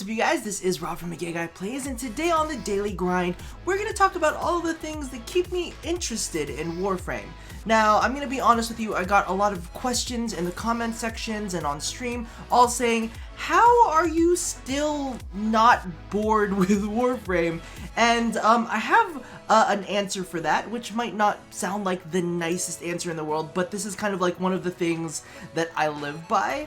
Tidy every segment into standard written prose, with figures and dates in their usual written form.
up, you guys? This is Rob from Gay Guy Plays, and today on the Daily Grind, we're going to talk about all of the things that keep me interested in Warframe. Now, I'm going to be honest with you, I got a lot of questions in the comment sections and on stream, all saying, how are you still not bored with Warframe? And I have an answer for that, which might not sound like the nicest answer in the world, but this is kind of like one of the things that I live by.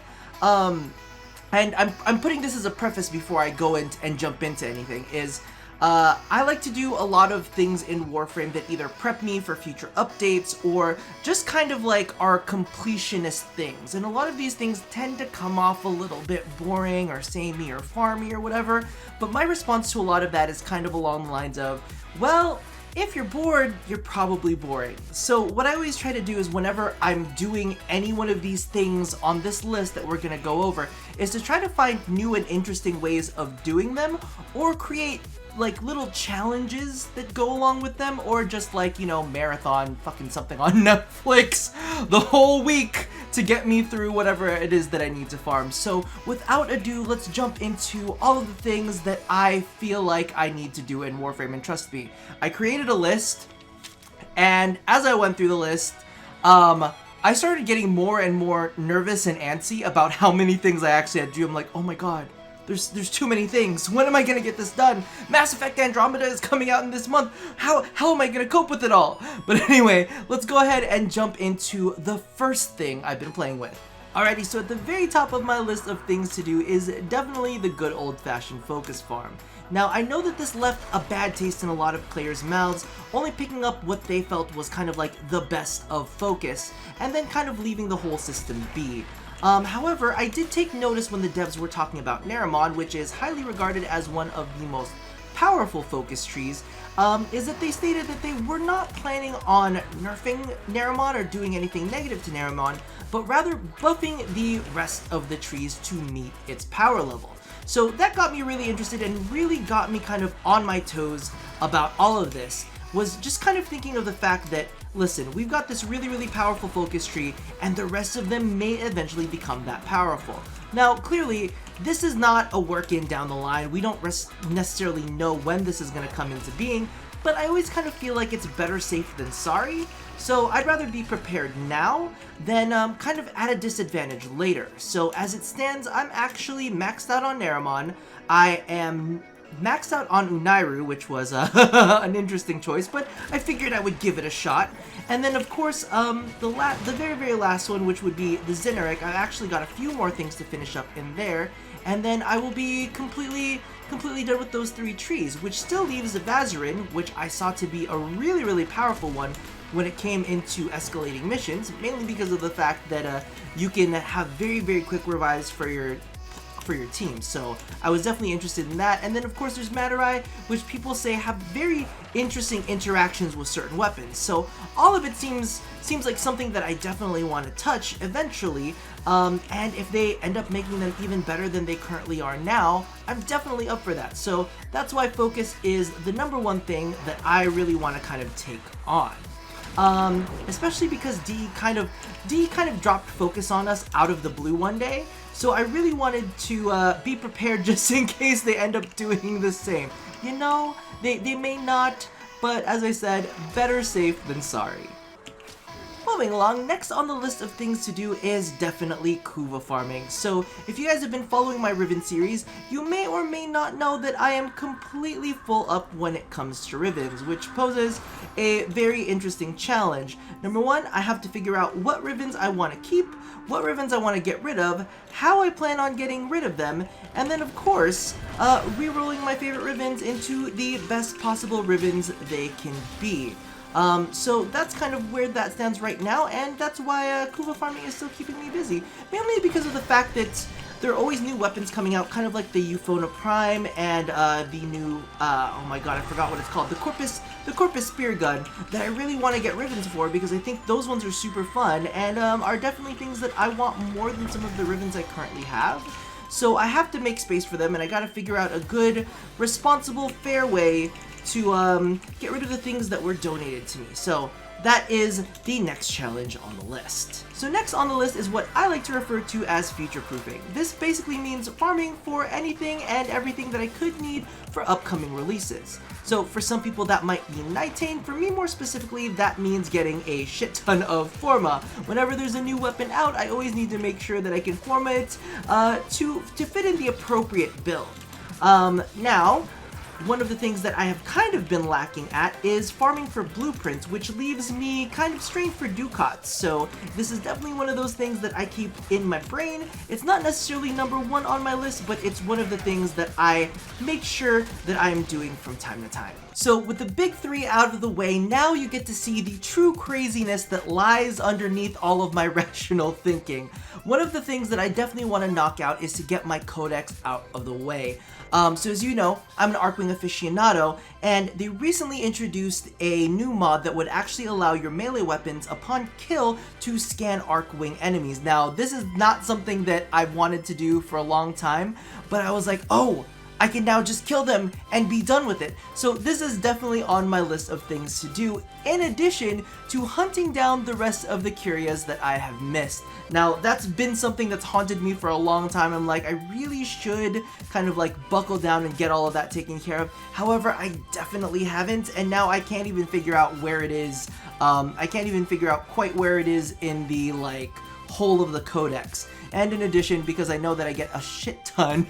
And I'm putting this as a preface before I go in and jump into anything, is I like to do a lot of things in Warframe that either prep me for future updates or just kind of like are completionist things. And a lot of these things tend to come off a little bit boring or samey or farmy or whatever, but my response to a lot of that is kind of along the lines of, well, if you're bored, you're probably boring. So what I always try to do is whenever I'm doing any one of these things on this list that we're gonna go over, is to try to find new and interesting ways of doing them, or create like little challenges that go along with them, or just like, you know, marathon fucking something on Netflix the whole week to get me through whatever it is that I need to farm. So without ado, let's jump into all of the things that I feel like I need to do in Warframe. And trust me, I created a list, and as I went through the list, I started getting more and more nervous and antsy about how many things I actually had to do. I'm like, oh my god, there's too many things. When am I gonna get this done? Mass Effect Andromeda is coming out in this month. How am I gonna cope with it all? But anyway, let's go ahead and jump into the first thing I've been playing with. Alrighty, so at the very top of my list of things to do is definitely the good old-fashioned focus farm. Now, I know that this left a bad taste in a lot of players' mouths, only picking up what they felt was kind of like the best of focus, and then kind of leaving the whole system be. However, I did take notice when the devs were talking about Naramon, which is highly regarded as one of the most powerful focus trees, is that they stated that they were not planning on nerfing Naramon or doing anything negative to Naramon, but rather buffing the rest of the trees to meet its power level. So that got me really interested and really got me kind of on my toes about all of this, was just kind of thinking of the fact that, listen, we've got this really powerful focus tree, and the rest of them may eventually become that powerful. Now, clearly, this is not a work-in down the line. We don't necessarily know when this is going to come into being, but I always kind of feel like it's better safe than sorry. So I'd rather be prepared now than kind of at a disadvantage later. So as it stands, I'm actually maxed out on Naramon. I am maxed out on Unairu, which was an interesting choice, but I figured I would give it a shot. And then, of course, the very last one, which would be the Zinaric, I've actually got a few more things to finish up in there, and then I will be completely done with those three trees, which still leaves the Vazarin, which I saw to be a really powerful one when it came into escalating missions, mainly because of the fact that you can have very quick revives for your team. So I was definitely interested in that. And then of course there's Madarai, which people say have very interesting interactions with certain weapons. So all of it seems like something that I definitely want to touch eventually. And if they end up making them even better than they currently are now, I'm definitely up for that. So that's why focus is the number one thing that I really want to kind of take on. Especially because D kind of dropped focus on us out of the blue one day, so I really wanted to be prepared just in case they end up doing the same. You know, they may not, but as I said, better safe than sorry. Moving along, next on the list of things to do is definitely Kuva farming. So if you guys have been following my Riven series, you may or may not know that I am completely full up when it comes to Rivens, which poses a very interesting challenge. Number one, I have to figure out what Rivens I want to keep, what Rivens I want to get rid of, how I plan on getting rid of them, and then of course, re-rolling my favorite Rivens into the best possible Rivens they can be. So that's kind of where that stands right now, and that's why Kuva farming is still keeping me busy. Mainly because of the fact that there are always new weapons coming out, kind of like the Euphona Prime and the new, oh my god, I forgot what it's called, the Corpus Spear Gun, that I really want to get Rivens for, because I think those ones are super fun, and are definitely things that I want more than some of the Rivens I currently have. So I have to make space for them, and I gotta figure out a good, responsible, fair way to get rid of the things that were donated to me. So that is the next challenge on the list. So next on the list is what I like to refer to as future-proofing. This basically means farming for anything and everything that I could need for upcoming releases. So for some people that might be Nightane, for me more specifically that means getting a shit ton of Forma. Whenever there's a new weapon out, I always need to make sure that I can Forma it to fit in the appropriate build. Now, one of the things that I have kind of been lacking at is farming for blueprints, which leaves me kind of strained for ducats. So this is definitely one of those things that I keep in my brain. It's not necessarily number one on my list, but it's one of the things that I make sure that I am doing from time to time. So with the big three out of the way, now you get to see the true craziness that lies underneath all of my rational thinking. One of the things that I definitely want to knock out is to get my codex out of the way. So as you know, I'm an Arcwing aficionado, and they recently introduced a new mod that would actually allow your melee weapons upon kill to scan Arcwing enemies. Now, this is not something that I've wanted to do for a long time, but I was like, oh, I can now just kill them and be done with it. So this is definitely on my list of things to do, in addition to hunting down the rest of the curias that I have missed. Now, that's been something that's haunted me for a long time. I'm like, I really should kind of like buckle down and get all of that taken care of. However, I definitely haven't, and now I can't even figure out where it is. I can't even figure out quite where it is in the like whole of the codex. And in addition, because I know that I get a shit ton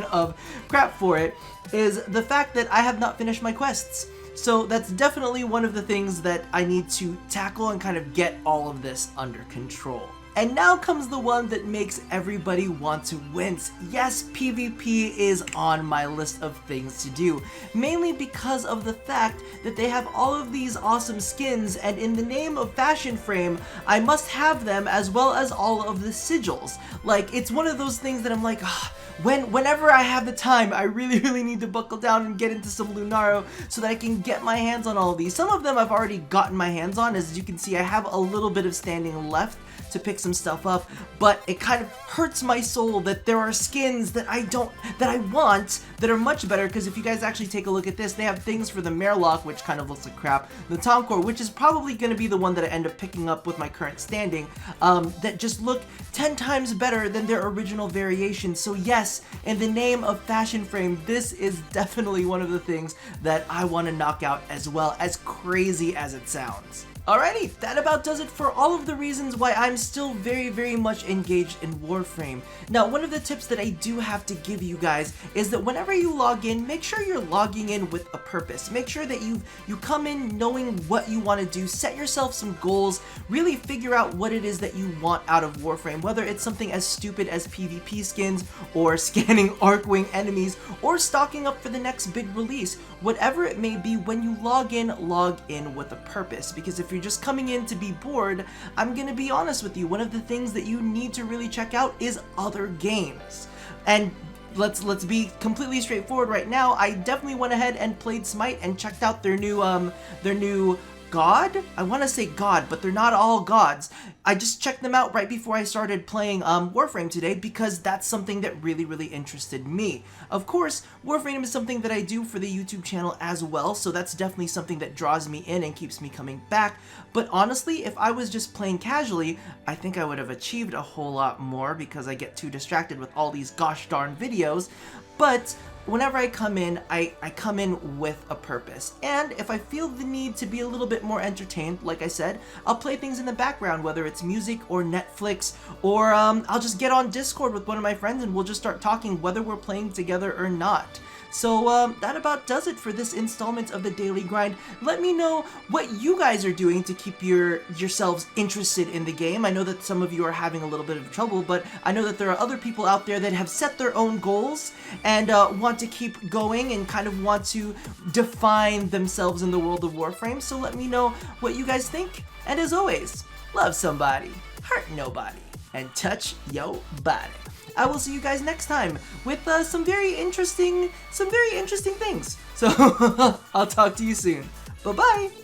of crap for it, is the fact that I have not finished my quests. So that's definitely one of the things that I need to tackle and kind of get all of this under control. And now comes the one that makes everybody want to wince. Yes, PvP is on my list of things to do, mainly because of the fact that they have all of these awesome skins, and in the name of Fashion Frame, I must have them as well as all of the sigils. Like, it's one of those things that I'm like, whenever I have the time, I really need to buckle down and get into some Lunaro so that I can get my hands on all of these. Some of them I've already gotten my hands on. As you can see, I have a little bit of standing left to pick some stuff up, but it kind of hurts my soul that there are skins that I want that are much better, because if you guys actually take a look at this, they have things for the Merlock, which kind of looks like crap, the Tomcore, which is probably going to be the one that I end up picking up with my current standing, that just look 10 times better than their original variation. So yes, in the name of Fashion Frame, this is definitely one of the things that I want to knock out, as well, as crazy as it sounds. Alrighty, that about does it for all of the reasons why I'm still very much engaged in Warframe. Now, one of the tips that I do have to give you guys is that whenever you log in, make sure you're logging in with a purpose. Make sure that you come in knowing what you want to do, set yourself some goals, really figure out what it is that you want out of Warframe, whether it's something as stupid as PvP skins, or scanning Arcwing enemies, or stocking up for the next big release. Whatever it may be, when you log in with a purpose, because if you're just coming in to be bored, I'm gonna be honest with you, one of the things that you need to really check out is other games. And let's be completely straightforward right now, I definitely went ahead and played Smite and checked out their new god? I want to say god, but they're not all gods. I just checked them out right before I started playing Warframe today, because that's something that really interested me. Of course, Warframe is something that I do for the YouTube channel as well, so that's definitely something that draws me in and keeps me coming back. But honestly, if I was just playing casually, I think I would have achieved a whole lot more, because I get too distracted with all these gosh darn videos. But whenever I come in, I come in with a purpose. And if I feel the need to be a little bit more entertained, like I said, I'll play things in the background, whether it's music or Netflix, or I'll just get on Discord with one of my friends and we'll just start talking whether we're playing together or not. So that about does it for this installment of the Daily Grind. Let me know what you guys are doing to keep yourselves interested in the game. I know that some of you are having a little bit of trouble, but I know that there are other people out there that have set their own goals and want to keep going and kind of want to define themselves in the world of Warframe. So let me know what you guys think. And as always, love somebody, hurt nobody, and touch yo body. I will see you guys next time with some very interesting things. So I'll talk to you soon. Bye-bye.